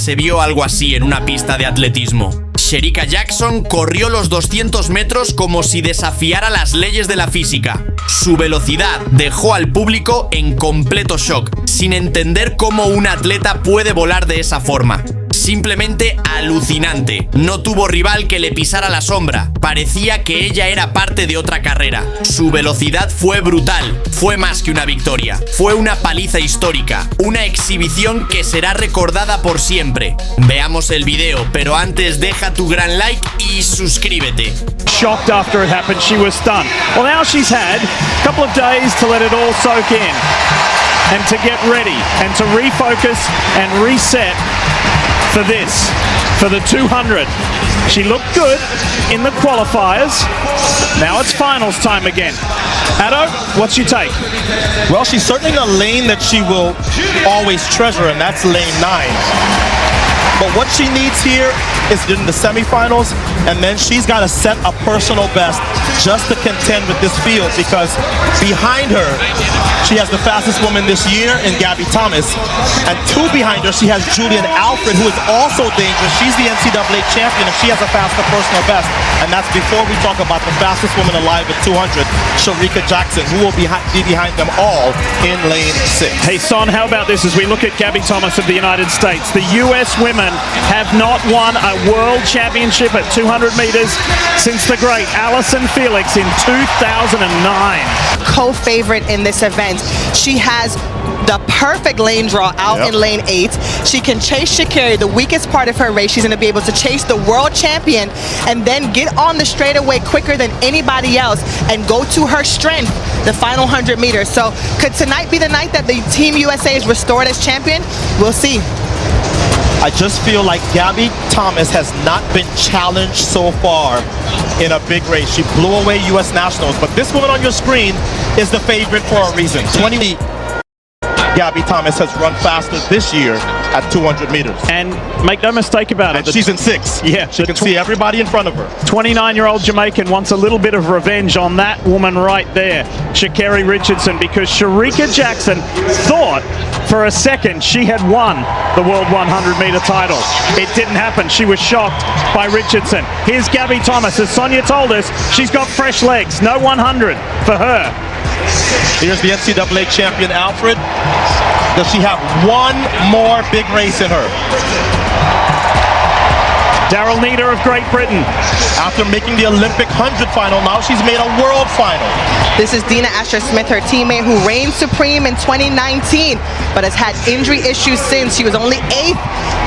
se vio algo así en una pista de atletismo. Shericka Jackson corrió los 200 metros como si desafiara las leyes de la física. Su velocidad dejó al público en completo shock, sin entender cómo un atleta puede volar de esa forma. Simplemente alucinante. No tuvo rival que le pisara la sombra. Parecía que ella era parte de otra carrera. Su velocidad fue brutal. Fue más que una victoria. Fue una paliza histórica. Una exhibición que será recordada por siempre. Veamos el video, pero antes deja tu gran like y suscríbete. Shocked after it happened, she was stunned. Well, now she's had a couple of days to let it all soak in and to get ready and to refocus and reset for this, for the 200. She looked good in the qualifiers. Now it's finals time again. Addo, what's your take? Well, she's certainly in a lane that she will always treasure, and that's lane 9. But what she needs here is in the semifinals, and then she's got to set a personal best just to contend with this field, because behind her, she has the fastest woman this year in Gabby Thomas, and 2 behind her, she has Julian Alfred, who is also dangerous. She's the NCAA champion, and she has a faster personal best, and that's before we talk about the fastest woman alive at 200, Shericka Jackson, who will be behind them all in lane 6. Hey, Son, how about this as we look at Gabby Thomas of the United States? The U.S. women have not won a world championship at 200 meters since the great Allyson Felix in 2009. Co-favorite in this event. She has the perfect lane draw out in lane 8. She can chase Sha'Carri, the weakest part of her race. She's going to be able to chase the world champion and then get on the straightaway quicker than anybody else and go to her strength, the final 100 meters. So could tonight be the night that the Team USA is restored as champion? We'll see. I just feel like Gabby Thomas has not been challenged so far in a big race. She blew away U.S. Nationals, but this woman on your screen is the favorite for a reason. Gabby Thomas has run faster this year at 200 meters. And make no mistake about it. She's in 6. Yeah. She can see everybody in front of her. 29-year-old Jamaican wants a little bit of revenge on that woman right there, Sha'Carri Richardson, because Shericka Jackson thought for a second she had won the World 100-meter title. It didn't happen. She was shocked by Richardson. Here's Gabby Thomas. As Sonia told us, she's got fresh legs. No 100 for her. Here's the NCAA champion, Alfred. Does she have one more big race in her? Daryl Needar of Great Britain. After making the Olympic 100 final, now she's made a world final. This is Dina Asher-Smith, her teammate, who reigned supreme in 2019, but has had injury issues since. She was only 8th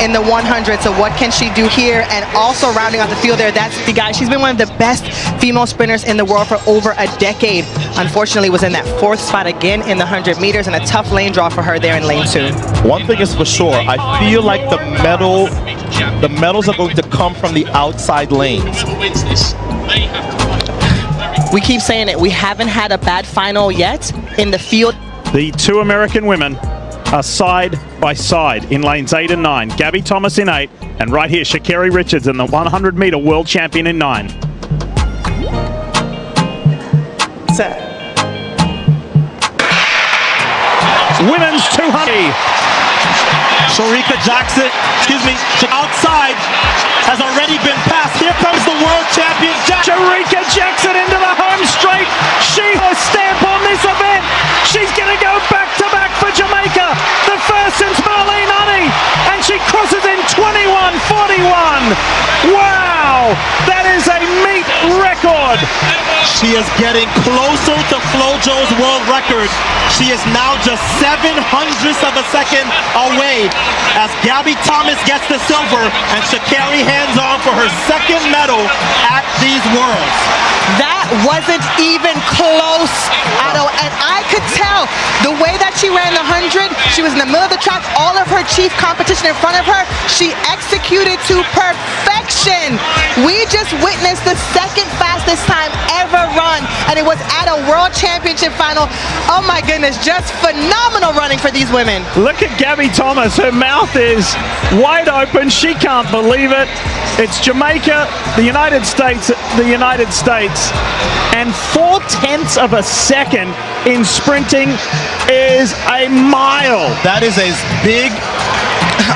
in the 100, so what can she do here? And also rounding out the field there, that's the guy. She's been one of the best female sprinters in the world for over a decade. Unfortunately, was in that 4th spot again in the 100 meters, and a tough lane draw for her there in lane 2. One thing is for sure, I feel like the medals are going to come from the outside lanes. We keep saying it, we haven't had a bad final yet in the field. The 2 American women are side by side in lanes 8 and 9. Gabby Thomas in 8, and right here, Sha'Carri Richardson, the 100-meter world champion in 9. Set. Women's 200. Shericka Jackson, outside has already been passed. Here comes the world champion, Shericka Jackson into the home straight. She has stamp on this event. She's going to go back-to-back for Jamaica. The first since Marlene Honey. And she crosses in 21:41. Wow! That is a meet record. She is getting closer to FloJo's world record. She is now just 0.07 of a second away as Gabby Thomas gets the silver and Sha'Carri hands on for her 2nd medal at these Worlds. That wasn't even close, Otto, and I could tell the way that she ran the 100, she was in the middle of the track, all of her chief competition in front of her, she executed to perfection. We just witnessed the 2nd fastest time ever run, and it was at a World Championship final. Oh my goodness, just phenomenal running for these women. Look at Gabby Thomas, her mouth is wide open, she can't believe it. It's Jamaica, the United States, and 0.4 of a second in sprinting is a mile. That is as big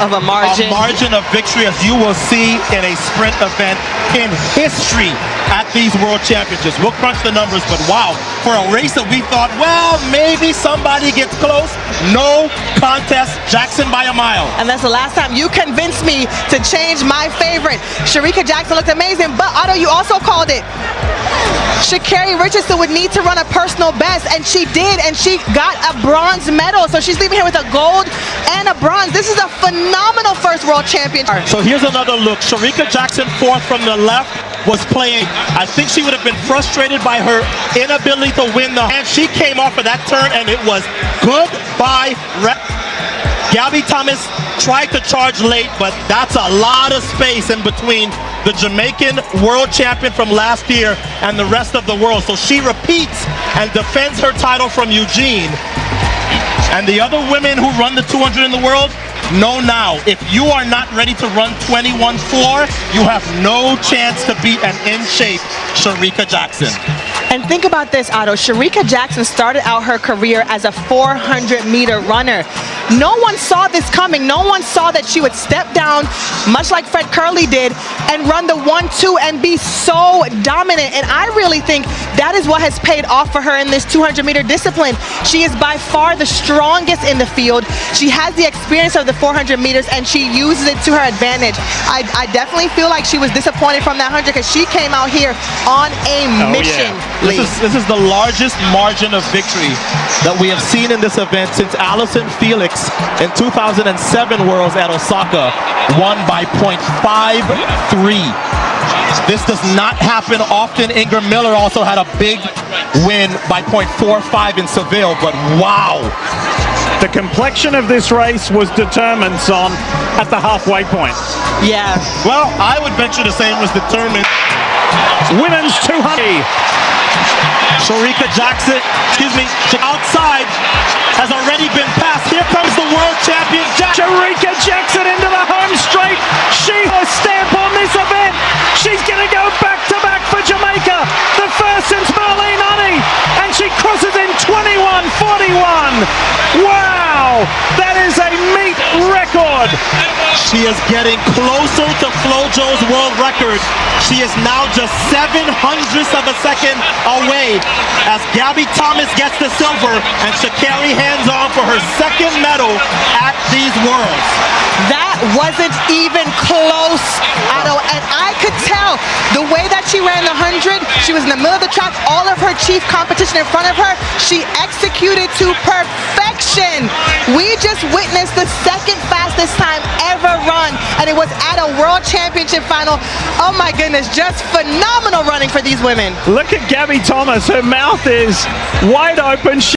of a margin. A margin of victory, as you will see in a sprint event in history at these World Championships. We'll crunch the numbers, but wow, for a race that we thought, well, maybe somebody gets close, no contest, Jackson by a mile. And that's the last time you convinced me to change my favorite. Shericka Jackson looked amazing, but Otto, you also called it. Sha'Carri Richardson would need to run a personal best, and she did, and she got a bronze medal. So she's leaving here with a gold and a bronze. This is a phenomenal first World Championship. So here's another look. Shericka Jackson, fourth from the left, was playing. I think she would have been frustrated by her inability to win and she came off of that turn, and it was goodbye. Gabby Thomas tried to charge late, but that's a lot of space in between the Jamaican world champion from last year and the rest of the world. So she repeats and defends her title from Eugene. And the other women who run the 200 in the world, know now, if you are not ready to run 21.4, you have no chance to beat an in-shape Shericka Jackson. And think about this, Otto. Shericka Jackson started out her career as a 400-meter runner. No one saw this coming. No one saw that she would step down, much like Fred Curley did, and run the 1-2 and be so dominant. And I really think that is what has paid off for her in this 200-meter discipline. She is by far the strongest in the field. She has the experience of the 400 meters, and she uses it to her advantage. I definitely feel like she was disappointed from that 100 because she came out here on a mission. Yeah. This is the largest margin of victory that we have seen in this event since Allison Felix in 2007 Worlds at Osaka won by 0.53. This does not happen often. Ingram Miller also had a big win by 0.45 in Seville, but wow. The complexion of this race was determined, Son, at the halfway point. Yeah. Well, I would venture to say it was determined. Women's 200. Shericka Jackson, outside has already been passed. Here comes the world champion, Shericka Jackson into the home straight. She has stamp on this event. She's going to go back-to-back for Jamaica. The first since Marlene Honey. And she crosses in 21:41. Wow! That is a meet record. She is getting closer to Flojo's world record. She is now just 0.07 of a second away as Gabby Thomas gets the silver and Sha'Carri hands on for her second medal at these Worlds. That wasn't even close, Otto, and I could tell the way that she ran the 100, she was in the middle of the track, all of her chief competition in front of her, she executed to perfection. We just witnessed the second fastest time ever run, and it was at a World Championship final. Oh my goodness, just phenomenal running for these women. Look at Gabby Thomas, her mouth is wide open.